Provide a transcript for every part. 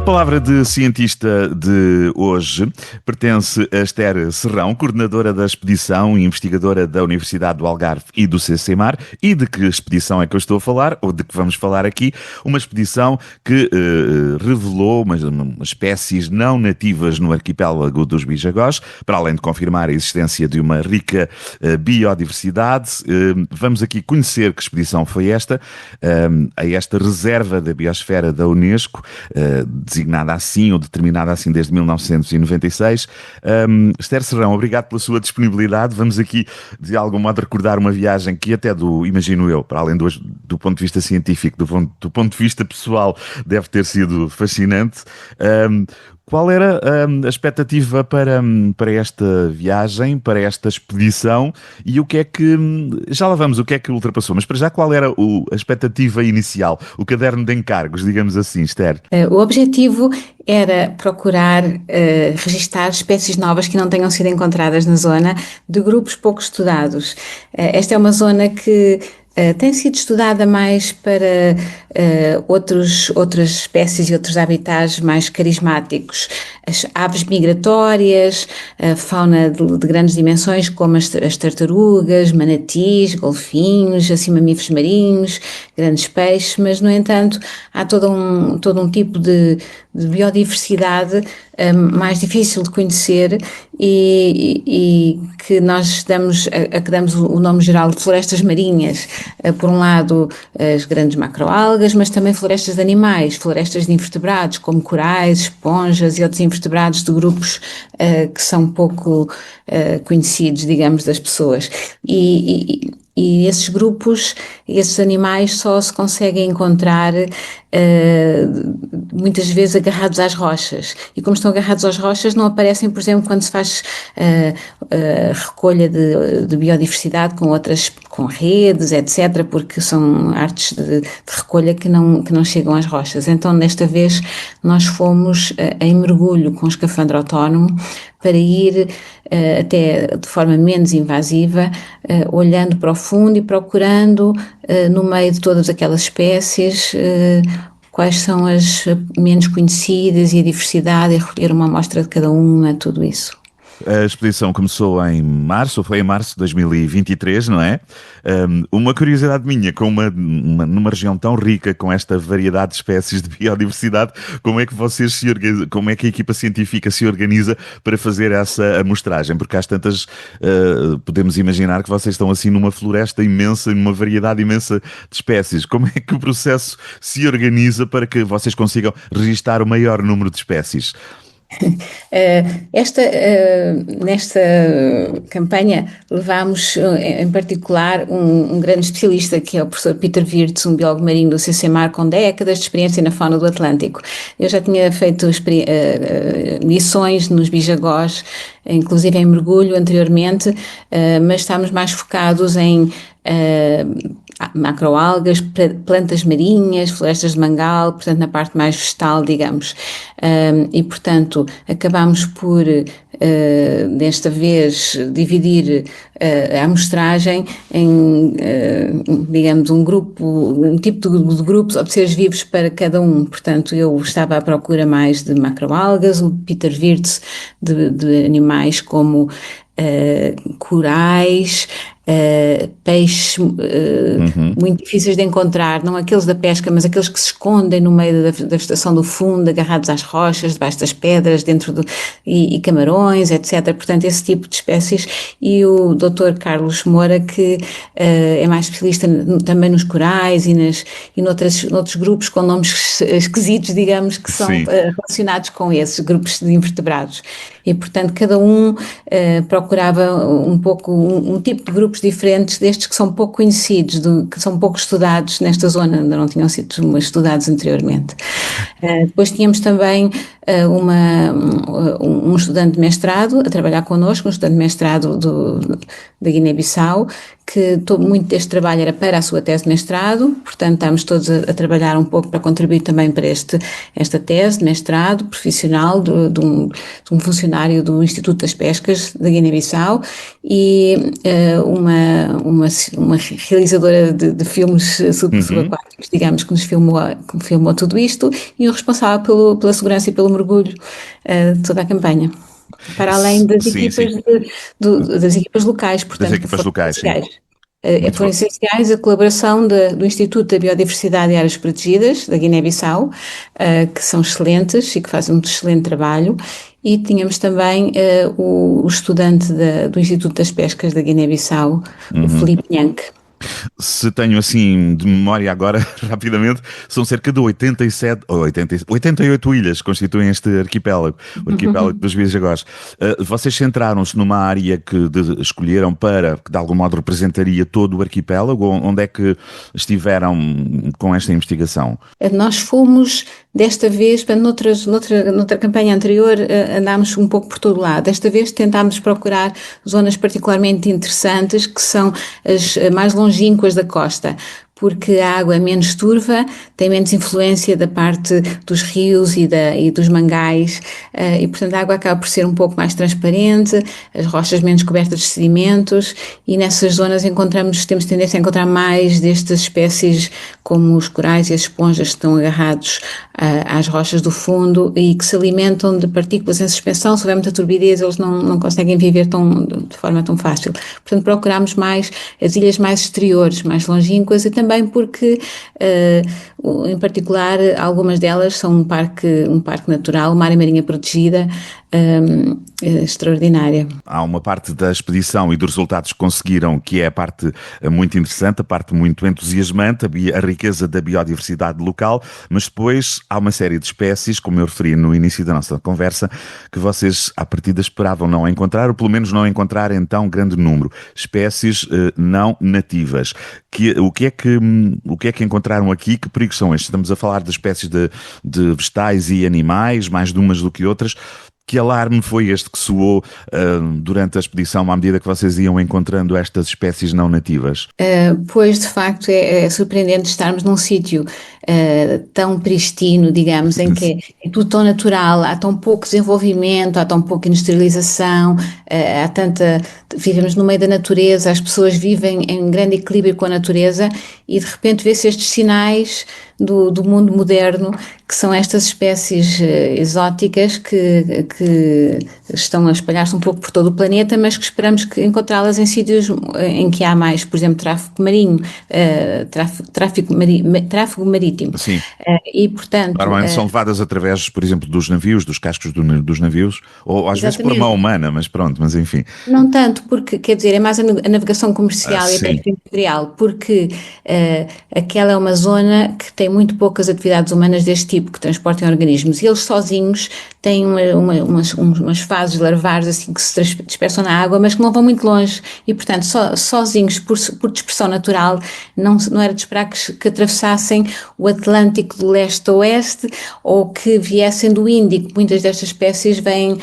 Palavra de cientista de hoje pertence a Esther Serrão, coordenadora da expedição e investigadora da Universidade do Algarve e do CCMAR. E de que expedição é que eu estou a falar, ou de que vamos falar aqui? Uma expedição que revelou umas espécies não nativas no arquipélago dos Bijagós, para além de confirmar a existência de uma rica biodiversidade. Vamos aqui conhecer que expedição foi esta, a esta reserva da biosfera da Unesco, designada assim ou determinada assim desde 1996. Esther Serrão, obrigado pela sua disponibilidade. Vamos aqui, de algum modo, recordar uma viagem que até imagino eu, para além do ponto de vista científico, do ponto de vista pessoal, deve ter sido fascinante. Qual era a expectativa para esta viagem, para esta expedição, e o que é que, já lá vamos, o que é que ultrapassou, mas para já qual era a expectativa inicial, o caderno de encargos, digamos assim, Esther? O objetivo era procurar registar espécies novas que não tenham sido encontradas na zona, de grupos pouco estudados. Esta é uma zona que tem sido estudada mais para outras espécies e outros habitats mais carismáticos. As aves migratórias, a fauna de grandes dimensões, como as tartarugas, manatis, golfinhos, assim mamíferos marinhos, grandes peixes, mas, no entanto, há todo um tipo de biodiversidade mais difícil de conhecer e que nós que damos o nome geral de florestas marinhas. Por um lado, as grandes macroalgas, mas também florestas de animais, florestas de invertebrados, como corais, esponjas e outros invertebrados de grupos que são pouco conhecidos, digamos, das pessoas. E esses grupos, esses animais só se conseguem encontrar muitas vezes agarrados às rochas. E como estão agarrados às rochas, não aparecem, por exemplo, quando se faz recolha de biodiversidade com redes, etc., porque são artes de recolha que não chegam às rochas. Então, desta vez, nós fomos em mergulho com escafandro autónomo para ir até de forma menos invasiva, olhando para o fundo e procurando, no meio de todas aquelas espécies, quais são as menos conhecidas e a diversidade, e recolher uma amostra de cada uma, tudo isso. A expedição começou em março, ou foi em março de 2023, não é? Uma curiosidade minha, numa região tão rica, com esta variedade de espécies de biodiversidade, como é que como é que a equipa científica se organiza para fazer essa amostragem? Porque às tantas, podemos imaginar que vocês estão assim numa floresta imensa, numa variedade imensa de espécies. Como é que o processo se organiza para que vocês consigam registar o maior número de espécies? Nesta campanha levámos em particular um grande especialista, que é o professor Peter Wirtz, um biólogo marinho do CCMAR com décadas de experiência na fauna do Atlântico. Eu já tinha feito missões nos Bijagós, inclusive em mergulho anteriormente, mas estamos mais focados em macroalgas, plantas marinhas, florestas de mangal, portanto na parte mais vegetal, digamos. E portanto acabámos por desta vez dividir a amostragem em digamos um tipo de grupos ou de seres vivos para cada um. Portanto, eu estava à procura mais de macroalgas, o Peter Wirtz de animais como corais, peixes muito difíceis de encontrar, não aqueles da pesca, mas aqueles que se escondem no meio da vegetação do fundo, agarrados às rochas, debaixo das pedras, e camarões, etc. Portanto, esse tipo de espécies. E o Dr. Carlos Moura, que é mais especialista também nos corais e noutros grupos com nomes esquisitos, digamos, que são relacionados com esses grupos de invertebrados. E, portanto, cada um procurava um pouco um tipo de grupos diferentes destes que são pouco conhecidos, que são pouco estudados nesta zona, ainda não tinham sido estudados anteriormente. Depois tínhamos também um estudante de mestrado a trabalhar connosco, um estudante de mestrado da Guiné-Bissau, que muito deste trabalho era para a sua tese de mestrado, portanto estamos todos a trabalhar um pouco para contribuir também para esta tese de mestrado profissional de um funcionário do Instituto das Pescas da Guiné-Bissau e uma realizadora de filmes subaquáticos, digamos, que filmou tudo isto, e o responsável pela segurança e pelo mergulho de toda a campanha. Para além das das equipas locais, portanto, das equipas locais, sim. Foram essenciais a colaboração do Instituto da Biodiversidade e Áreas Protegidas, da Guiné-Bissau, que são excelentes e que fazem um excelente trabalho, e tínhamos também o estudante do Instituto das Pescas da Guiné-Bissau, o Filipe Nhanque. Se tenho assim de memória agora, rapidamente, são cerca de 88 ilhas que constituem este arquipélago, o arquipélago dos Bijagós. Vocês centraram-se numa área que escolheram para, que de algum modo representaria todo o arquipélago? Onde é que estiveram com esta investigação? Nós fomos, desta vez, noutra campanha anterior, andámos um pouco por todo lado. Desta vez tentámos procurar zonas particularmente interessantes, que são as mais longínquas da costa, porque a água é menos turva, tem menos influência da parte dos rios e dos mangais, e portanto a água acaba por ser um pouco mais transparente, as rochas menos cobertas de sedimentos, e nessas zonas temos tendência a encontrar mais destas espécies, como os corais e as esponjas que estão agarrados às rochas do fundo e que se alimentam de partículas em suspensão. Se houver muita turbidez, eles não conseguem viver de forma tão fácil. Portanto, procurámos mais as ilhas mais exteriores, mais longínquas, e também porque, em particular, algumas delas são um parque natural, uma área marinha protegida, extraordinária. Há uma parte da expedição e dos resultados que conseguiram que é a parte muito interessante, a parte muito entusiasmante, a riqueza da biodiversidade local, mas depois há uma série de espécies, como eu referi no início da nossa conversa, que vocês à partida esperavam não encontrar, ou pelo menos não encontrar em tão grande número. Espécies não nativas. O que é que encontraram aqui? Que perigos são estes? Estamos a falar de espécies de vegetais e animais, mais de umas do que outras. Que alarme foi este que soou durante a expedição, à medida que vocês iam encontrando estas espécies não nativas? Pois, de facto, é surpreendente estarmos num sítio tão pristino, digamos, em que é tudo tão natural, há tão pouco desenvolvimento, há tão pouca industrialização, vivemos no meio da natureza, as pessoas vivem em grande equilíbrio com a natureza, e de repente vê-se estes sinais do mundo moderno, que são estas espécies exóticas que estão a espalhar-se um pouco por todo o planeta, mas que esperamos encontrá-las em sítios em que há mais, por exemplo, tráfego marinho, tráfego marítimo. Sim. E, portanto, normalmente são levadas através, por exemplo, dos navios, dos cascos dos navios, ou às vezes por mão humana, mas pronto, mas enfim. Não tanto, porque, quer dizer, é mais a navegação comercial e a pesca industrial, porque aquela é uma zona que tem muito poucas atividades humanas deste tipo, que transportam organismos, e eles sozinhos têm umas fases larvares assim que se dispersam na água, mas que não vão muito longe, e portanto sozinhos, por dispersão natural, não era de esperar que atravessassem o Atlântico do leste a oeste, ou que viessem do Índico. Muitas destas espécies vêm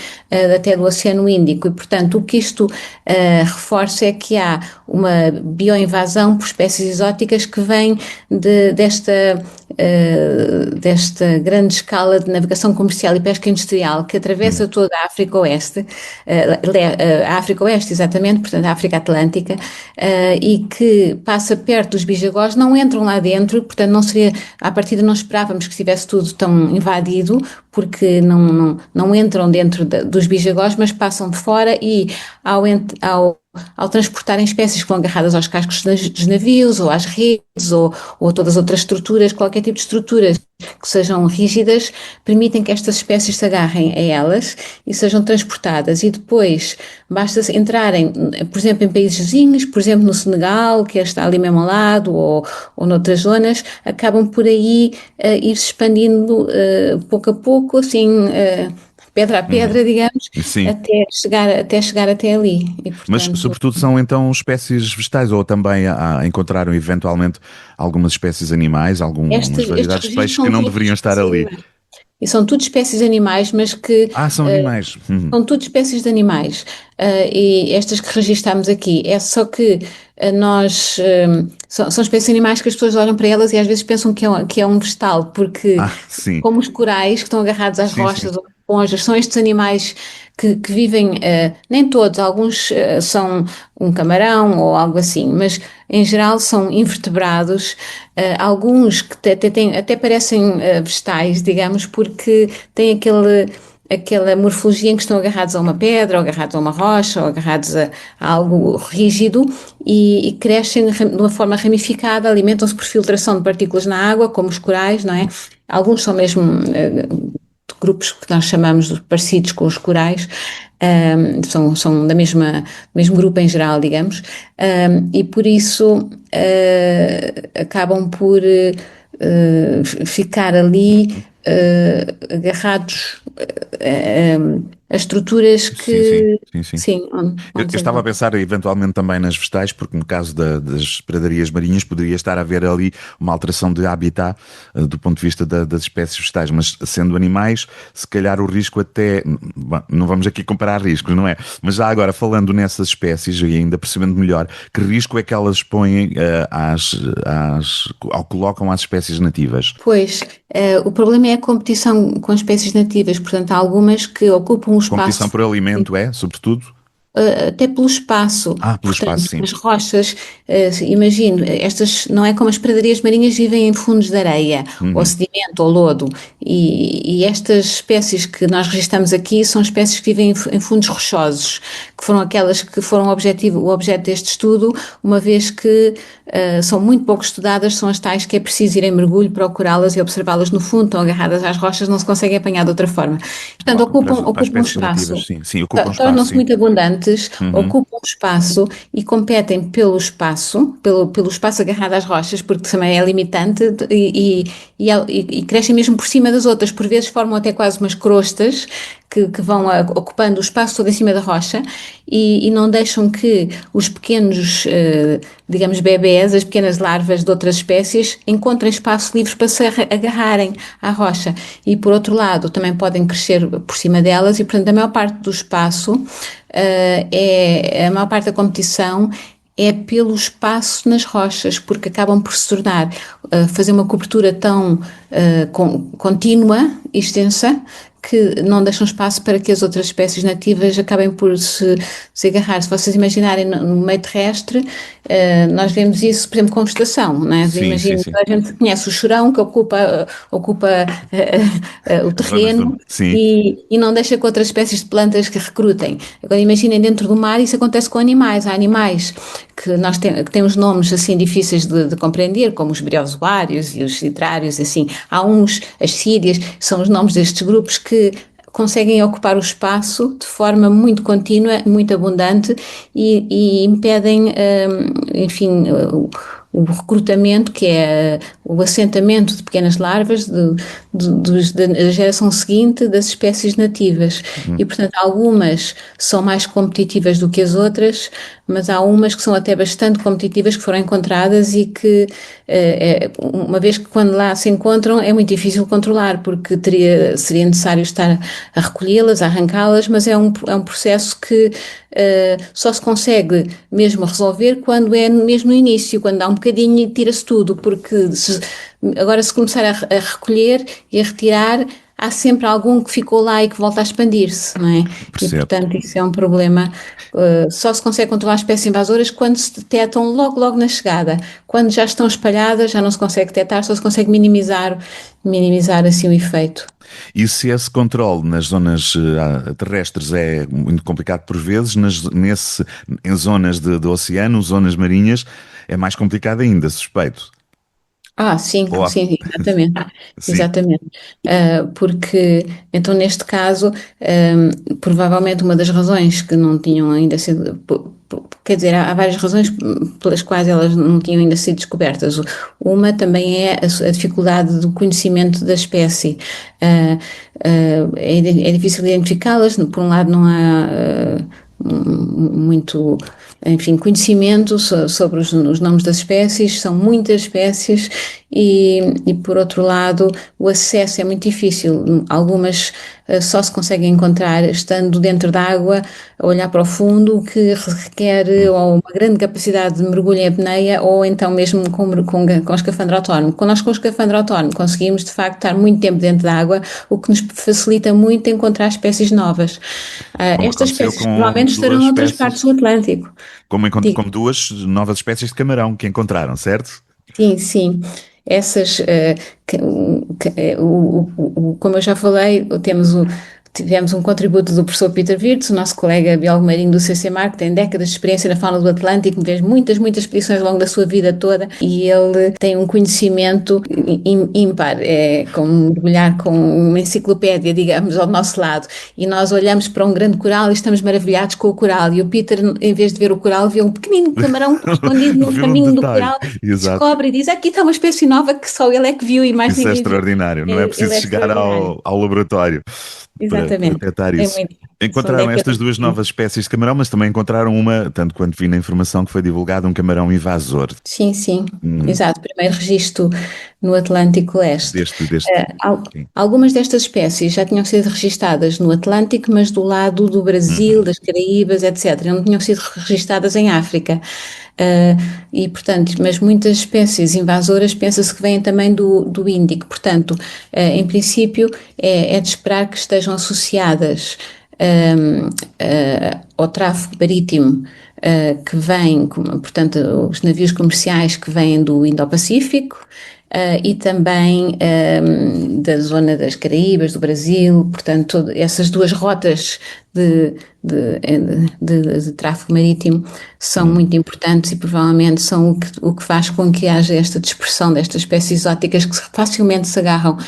até do Oceano Índico, e portanto o que isto reforça é que há uma bioinvasão por espécies exóticas que vêm desta grande escala de navegação comercial e pesca industrial que atravessa toda a África Oeste, a África Oeste, exatamente, portanto a África Atlântica, e que passa perto dos Bijagós, não entram lá dentro, portanto não seria, à partida não esperávamos que estivesse tudo tão invadido, porque não entram dentro dos Bijagós, mas passam de fora, e ao transportarem espécies que vão agarradas aos cascos dos navios, ou às redes, ou a todas as outras estruturas, qualquer tipo de estruturas que sejam rígidas, permitem que estas espécies se agarrem a elas e sejam transportadas, e depois basta entrarem, por exemplo, em países vizinhos, por exemplo no Senegal, que está ali mesmo ao lado, ou noutras zonas, acabam por aí ir-se expandindo pouco a pouco, assim, pedra a pedra, digamos, até chegar até ali. E, portanto, mas, sobretudo, são então espécies vegetais, ou também encontraram eventualmente algumas espécies animais, algumas variedades de peixes que não deveriam estar ali? E são tudo espécies animais, mas que... são animais. São tudo espécies de animais. E estas que registámos aqui, é só que são espécies de animais que as pessoas olham para elas e às vezes pensam que é um vegetal, porque Ah, sim, como os corais que estão agarrados às sim, sim. rochas ou esponjas, são estes animais que vivem, nem todos, alguns são um camarão ou algo assim, mas em geral são invertebrados, alguns que até parecem vegetais, digamos, porque têm aquela morfologia em que estão agarrados a uma pedra, ou agarrados a uma rocha, ou agarrados a algo rígido e crescem de uma forma ramificada, alimentam-se por filtração de partículas na água, como os corais, não é? Alguns são mesmo grupos que nós chamamos de parecidos com os corais, são da mesmo grupo em geral, digamos, e por isso acabam por ficar ali agarrados a estruturas Sim, sim, que, sim, sim. sim, Eu onde se estava a encontram. pensar eventualmente também nas vegetais, porque no caso das pradarias marinhas poderia estar a haver ali uma alteração de habitat do ponto de vista das espécies vegetais, mas sendo animais, se calhar o risco até. Bom, não vamos aqui comparar riscos, não é? Mas já agora, falando nessas espécies e ainda percebendo melhor, que risco é que elas põem ao que colocam às espécies nativas? Pois, o problema é a competição com espécies nativas, portanto, há algumas que ocupam o Competição espaço por alimento é, sobretudo? até pelo espaço. Ah, pelo espaço, Portanto, sim. as rochas, imagino, estas não é como as pradarias marinhas vivem em fundos de areia, ou Uhum. sedimento, ou lodo, e estas espécies que nós registramos aqui são espécies que vivem em fundos rochosos, que foram aquelas que foram o objeto deste estudo, uma vez que são muito pouco estudadas, são as tais que é preciso ir em mergulho, procurá-las e observá-las no fundo, estão agarradas às rochas, não se conseguem apanhar de outra forma. Portanto, Para as ocupam espécies nativas, espaço, sim. Sim, ocupam espaço, tornam-se sim. muito abundantes, Uhum. ocupam espaço e competem pelo espaço, pelo espaço agarrado às rochas, porque também é limitante e crescem mesmo por cima das outras. Por vezes formam até quase umas crostas que vão ocupando o espaço todo em cima da rocha e não deixam que os pequenos, digamos, bebés, as pequenas larvas de outras espécies, encontrem espaço livre para se agarrarem à rocha. E por outro lado, também podem crescer por cima delas e, portanto, a maior parte do espaço, a maior parte da competição é pelo espaço nas rochas, porque acabam por se tornar, fazer uma cobertura tão contínua e extensa que não deixam espaço para que as outras espécies nativas acabem por se agarrar. Se vocês imaginarem no meio terrestre, nós vemos isso, por exemplo, com vegetação, não é? Sim, sim, Imagina, sim. a gente conhece o chorão que ocupa o As zonas do... terreno Sim, e não deixa que outras espécies de plantas que recrutem. Agora imaginem dentro do mar, isso acontece com animais. Há animais que temos nomes assim difíceis de compreender, como os briozoários e os hidrários, assim. Há uns, as sírias, são os nomes destes grupos que conseguem ocupar o espaço de forma muito contínua, muito abundante e impedem, enfim, o recrutamento, que é o assentamento de pequenas larvas da geração seguinte das espécies nativas. E, portanto, algumas são mais competitivas do que as outras, mas há umas que são até bastante competitivas que foram encontradas e que, uma vez que quando lá se encontram, é muito difícil controlar, porque seria necessário estar a recolhê-las, a arrancá-las, mas é um processo que só se consegue mesmo resolver quando é mesmo no início, quando dá um bocadinho e tira-se tudo, porque agora se começar a recolher e a retirar, há sempre algum que ficou lá e que volta a expandir-se, não é? E percebo. portanto isso é um problema. Só se consegue controlar as espécies invasoras quando se detectam logo na chegada. Quando já estão espalhadas, já não se consegue detectar, só se consegue minimizar assim o efeito. E se esse controle nas zonas terrestres é muito complicado por vezes, em zonas de oceano, zonas marinhas, é mais complicado ainda, suspeito. Sim, Ou há- sim, exatamente, Sim, exatamente. Porque, então, neste caso, provavelmente uma das razões que não tinham ainda sido, quer dizer, há várias razões pelas quais elas não tinham ainda sido descobertas. Uma também é a dificuldade do conhecimento da espécie. É difícil identificá-las, por um lado não há muito, enfim, conhecimento sobre os nomes das espécies, são muitas espécies e por outro lado o acesso é muito difícil. Algumas só se conseguem encontrar estando dentro da água, a olhar para o fundo, o que requer ou uma grande capacidade de mergulho em apneia ou então mesmo com escafandro autónomo. Quando nós com o escafandro autónomo conseguimos de facto estar muito tempo dentro da água, o que nos facilita muito encontrar espécies novas. Como Estas aconteceu espécies com provavelmente estarão duas noutras partes espécies, do Atlântico. como duas novas espécies de camarão que encontraram, certo? Sim, sim. Essas, como eu já falei, tivemos um contributo do professor Peter Wirtz, o nosso colega biólogo marinho do CCMAR, que tem décadas de experiência na fauna do Atlântico, fez muitas, muitas expedições ao longo da sua vida toda e ele tem um conhecimento ímpar, é como mergulhar com uma enciclopédia, digamos, ao nosso lado. E nós olhamos para um grande coral e estamos maravilhados com o coral. E o Peter, em vez de ver o coral, vê um pequenino camarão escondido no Viu um caminho do detalhe, coral, exato. descobre e diz: aqui está uma espécie nova que só ele é que viu e mais Isso é ninguém viu. extraordinário. Não é Ele preciso é chegar extraordinário. ao laboratório para Exatamente. detectar É isso. muito. São Encontraram estas décadas. duas novas espécies de camarão, mas também encontraram uma, tanto quanto vi na informação que foi divulgada, um camarão invasor Sim, sim, hum, exato. Primeiro registro no Atlântico Leste. deste. Sim. Algumas destas espécies já tinham sido registadas no Atlântico, mas do lado do Brasil, Uhum. das Caraíbas, etc. Não tinham sido registadas em África. Uh, e, portanto, mas muitas espécies invasoras pensa-se que vêm também do Índico. Portanto, em princípio, é de esperar que estejam associadas ao tráfego marítimo que vem, portanto, os navios comerciais que vêm do Indo-Pacífico e também da zona das Caraíbas, do Brasil, portanto, essas duas rotas de tráfego marítimo são Hum. muito importantes e provavelmente são o que faz com que haja esta dispersão destas espécies exóticas que facilmente se agarram,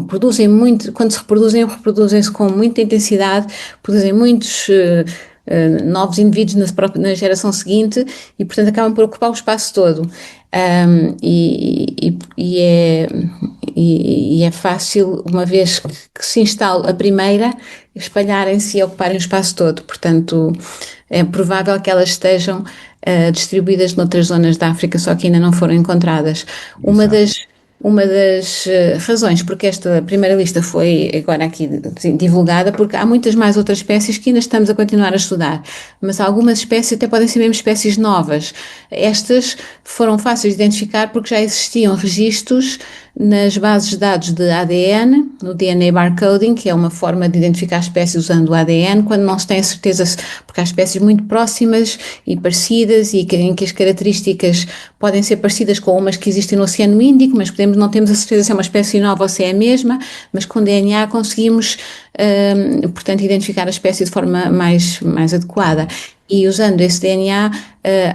produzem muito, quando se reproduzem-se com muita intensidade, produzem muitos novos indivíduos na geração seguinte e, portanto, acabam por ocupar o espaço todo. E é fácil, uma vez que se instala a primeira, espalharem-se e ocuparem o espaço todo. Portanto, é provável que elas estejam distribuídas noutras zonas da África, só que ainda não foram encontradas. Exato. Uma das razões porque esta primeira lista foi agora aqui divulgada, porque há muitas mais outras espécies que ainda estamos a continuar a estudar, mas algumas espécies até podem ser mesmo espécies novas. Estas foram fáceis de identificar porque já existiam registros nas bases de dados de ADN, no DNA barcoding, que é uma forma de identificar espécies usando o ADN, quando não se tem a certeza, porque há espécies muito próximas e parecidas e em que as características podem ser parecidas com umas que existem no Oceano Índico, mas não temos a certeza se é uma espécie nova ou se é a mesma, mas com DNA conseguimos, portanto, identificar a espécie de forma mais adequada. E usando esse DNA,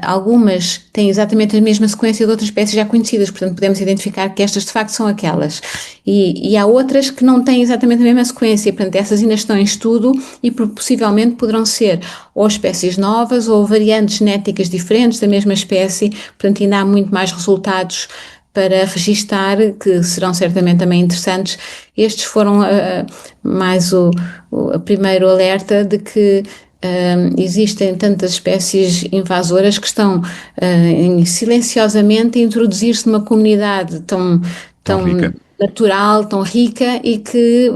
algumas têm exatamente a mesma sequência de outras espécies já conhecidas, portanto podemos identificar que estas de facto são aquelas. E há outras que não têm exatamente a mesma sequência, portanto essas ainda estão em estudo e possivelmente poderão ser ou espécies novas ou variantes genéticas diferentes da mesma espécie, portanto ainda há muito mais resultados para registar, que serão certamente também interessantes. Estes foram mais o primeiro alerta de que existem tantas espécies invasoras que estão silenciosamente a introduzir-se numa comunidade tão Tão rica. natural, tão rica e que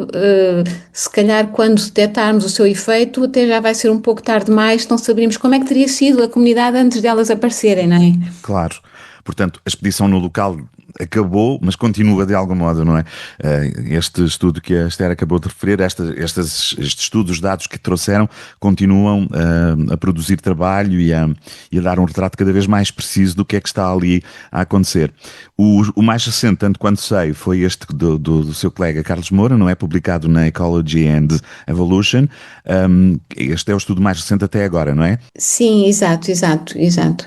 se calhar quando detectarmos o seu efeito até já vai ser um pouco tarde demais, não saberíamos como é que teria sido a comunidade antes delas aparecerem, não é? Claro. Portanto, a expedição no local acabou, mas continua de algum modo, não é? Este estudo que a Esther acabou de referir, estes estudos, dados que trouxeram, continuam a produzir trabalho e a dar um retrato cada vez mais preciso do que é que está ali a acontecer. O mais recente, tanto quanto sei, foi este do seu colega Carlos Moura, não é? Publicado na Ecology and Evolution. Este é o estudo mais recente até agora, não é? Sim, exato.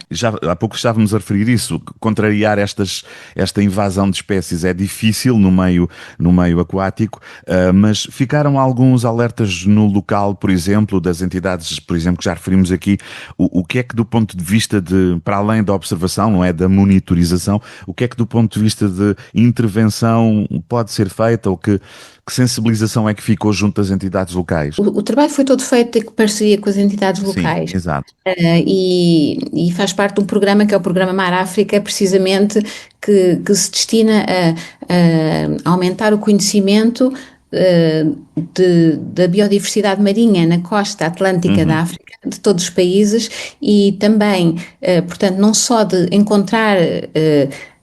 Já, há pouco estávamos a referir isso, contrariar esta invasão de espécies é difícil no meio aquático, mas ficaram alguns alertas no local, por exemplo, das entidades, por exemplo, que já referimos aqui, o que é que do ponto de vista para além da observação, não é, da monitorização, o que é que do ponto de vista de intervenção pode ser feita ou que sensibilização é que ficou junto das entidades locais? O trabalho foi todo feito em parceria com as entidades Sim, locais. exato. E faz parte de um programa que é o Programa Mar África, precisamente, que se destina a aumentar o conhecimento da biodiversidade marinha na costa atlântica da África, de todos os países, e também, portanto, não só de encontrar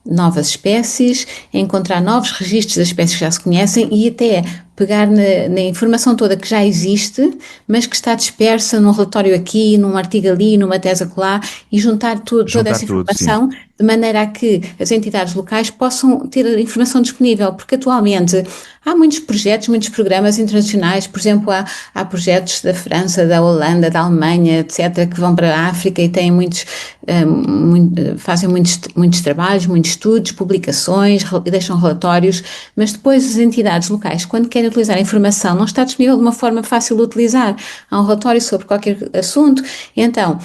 novas espécies, encontrar novos registros das espécies que já se conhecem e até pegar na informação toda que já existe, mas que está dispersa num relatório aqui, num artigo ali, numa tese acolá, e juntar toda essa informação de maneira a que as entidades locais possam ter a informação disponível, porque atualmente há muitos projetos, muitos programas internacionais, por exemplo, há projetos da França, da Holanda, da Alemanha, etc., que vão para a África e têm fazem muitos trabalhos, muitos estudos, publicações, deixam relatórios, mas depois as entidades locais, quando querem utilizar a informação, não está disponível de uma forma fácil de utilizar. Há um relatório sobre qualquer assunto. Então,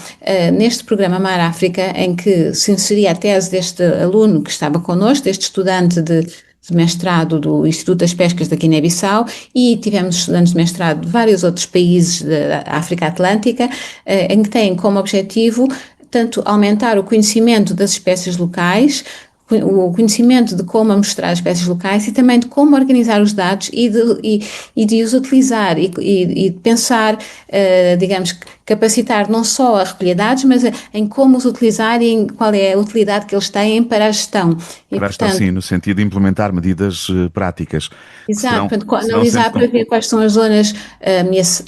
neste programa Mar África, em que se inseria a tese deste aluno que estava connosco, deste estudante de mestrado do Instituto das Pescas da Guiné-Bissau, e tivemos estudantes de mestrado de vários outros países da África Atlântica, em que têm como objetivo tanto aumentar o conhecimento das espécies locais, o conhecimento de como mostrar as espécies locais e também de como organizar os dados e de os utilizar e de pensar, digamos, capacitar não só a recolher dados, mas em como os utilizar e em qual é a utilidade que eles têm para a gestão. Para a gestão, sim, no sentido de implementar medidas práticas. Exato, portanto, analisar para ver quais são as zonas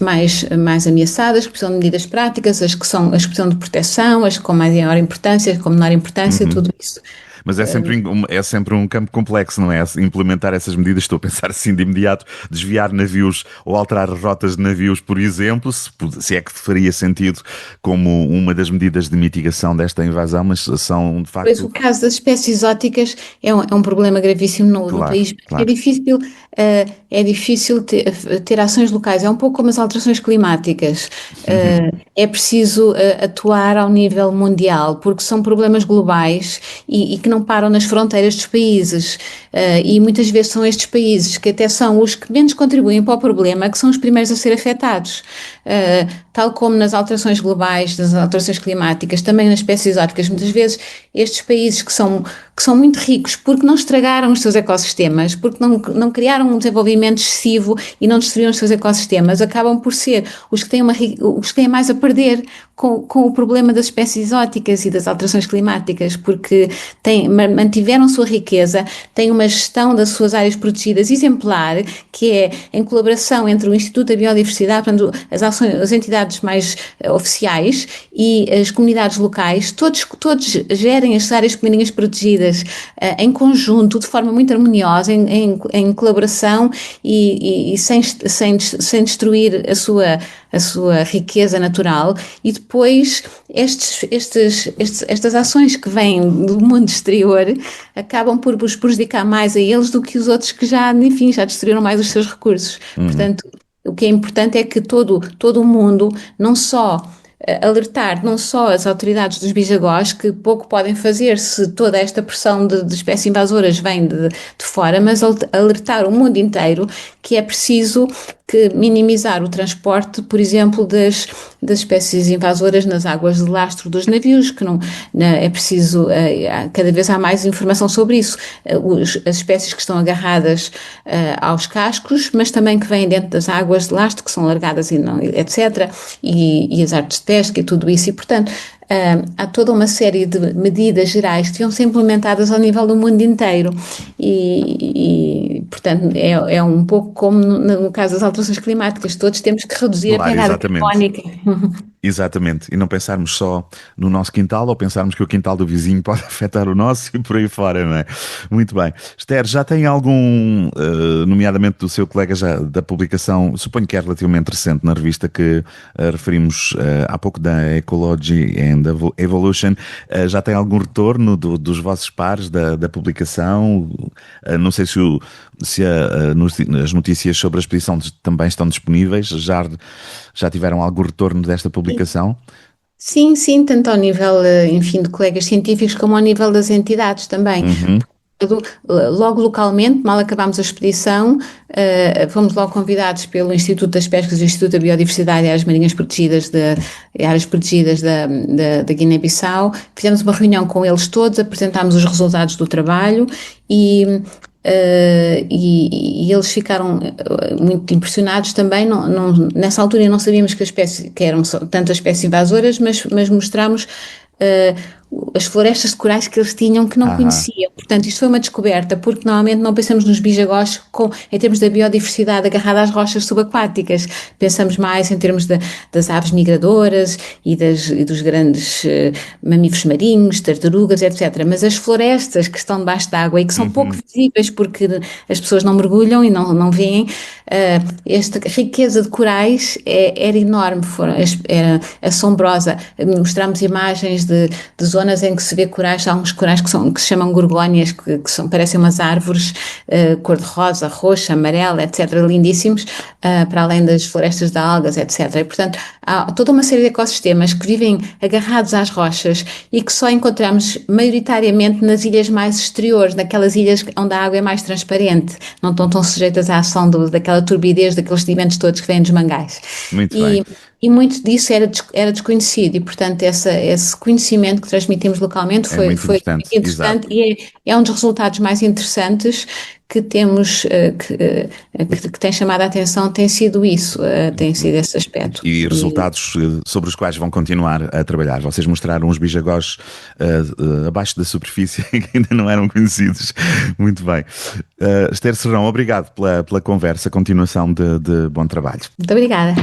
mais ameaçadas, que precisam de medidas práticas, as que precisam de proteção, as com maior importância, com menor importância, tudo isso. Mas é sempre um campo complexo, não é? Implementar essas medidas, estou a pensar assim de imediato, desviar navios ou alterar rotas de navios, por exemplo, se é que faria sentido como uma das medidas de mitigação desta invasão, mas são de facto... Pois o caso das espécies exóticas é um problema gravíssimo no país. Claro. É difícil ter ações locais, é um pouco como as alterações climáticas. É preciso atuar ao nível mundial, porque são problemas globais e que não param nas fronteiras dos países. E muitas vezes são estes países que até são os que menos contribuem para o problema, que são os primeiros a ser afetados. Tal como nas alterações globais, nas alterações climáticas, também nas espécies exóticas, muitas vezes estes países que são muito ricos porque não estragaram os seus ecossistemas, porque não criaram um desenvolvimento excessivo e não destruíram os seus ecossistemas, acabam por ser os que têm mais a perder com o problema das espécies exóticas e das alterações climáticas, porque mantiveram sua riqueza, têm uma gestão das suas áreas protegidas exemplar, que é em colaboração entre o Instituto da Biodiversidade, portanto, as entidades mais oficiais e as comunidades locais, todos gerem as áreas marinhas protegidas em conjunto, de forma muito harmoniosa, em colaboração e sem destruir a sua riqueza natural, e depois estas ações que vêm do mundo exterior acabam por os prejudicar mais a eles do que os outros que já destruíram mais os seus recursos. Portanto, o que é importante é que todo o mundo, não só alertar não só as autoridades dos bisagós, que pouco podem fazer se toda esta pressão de espécies invasoras vem de fora, mas alertar o mundo inteiro que é preciso minimizar o transporte, por exemplo, das espécies invasoras nas águas de lastro dos navios, que é preciso, cada vez há mais informação sobre isso, as espécies que estão agarradas aos cascos, mas também que vêm dentro das águas de lastro, que são largadas etc., e as artes de pesca e tudo isso, e portanto há toda uma série de medidas gerais que deviam ser implementadas ao nível do mundo inteiro e portanto, é um pouco como no caso das alterações climáticas, todos temos que reduzir a pegada carbónica. Exatamente, e não pensarmos só no nosso quintal ou pensarmos que o quintal do vizinho pode afetar o nosso e por aí fora, não é? Muito bem. Esther, já tem algum, nomeadamente do seu colega já da publicação, suponho que é relativamente recente, na revista que referimos há pouco, da Ecology and Evolution, já tem algum retorno dos vossos pares da publicação? Não sei se as notícias sobre a expedição também estão disponíveis, já tiveram algum retorno desta publicação? Sim, tanto ao nível, enfim, de colegas científicos como ao nível das entidades também. logo localmente, mal acabámos a expedição, fomos logo convidados pelo Instituto das Pescas e o Instituto da Biodiversidade e Áreas Marinhas Protegidas da Guiné-Bissau. Fizemos uma reunião com eles todos, apresentámos os resultados do trabalho e eles ficaram muito impressionados também. Nessa altura não sabíamos que eram tantas espécies invasoras, mas mostramos as florestas de corais que eles tinham que não conheciam. Portanto, isto foi uma descoberta, porque normalmente não pensamos nos bijagós em termos da biodiversidade agarrada às rochas subaquáticas. Pensamos mais em termos das aves migradoras e dos grandes mamíferos marinhos, tartarugas, etc. Mas as florestas que estão debaixo d'água e que são pouco visíveis porque as pessoas não mergulham e não veem, esta riqueza de corais era enorme, era assombrosa. Mostramos imagens de zonas em que se vê corais. Há uns corais que se chamam gorgónias, que parecem umas árvores cor-de-rosa, roxa, amarela, etc., lindíssimos, para além das florestas de algas, etc. E, portanto, há toda uma série de ecossistemas que vivem agarrados às rochas e que só encontramos maioritariamente nas ilhas mais exteriores, naquelas ilhas onde a água é mais transparente, não estão tão sujeitas à ação daquela turbidez, daqueles sedimentos todos que vêm dos mangais. Muito bem. E muito disso era desconhecido, e portanto esse conhecimento que transmitimos localmente foi muito interessante e é um dos resultados mais interessantes que temos, que tem chamado a atenção, tem sido isso, tem sido esse aspecto. E resultados sobre os quais vão continuar a trabalhar. Vocês mostraram uns bijagós abaixo da superfície que ainda não eram conhecidos. Muito bem. Esther Serrão, obrigado pela conversa, continuação de bom trabalho. Muito obrigada.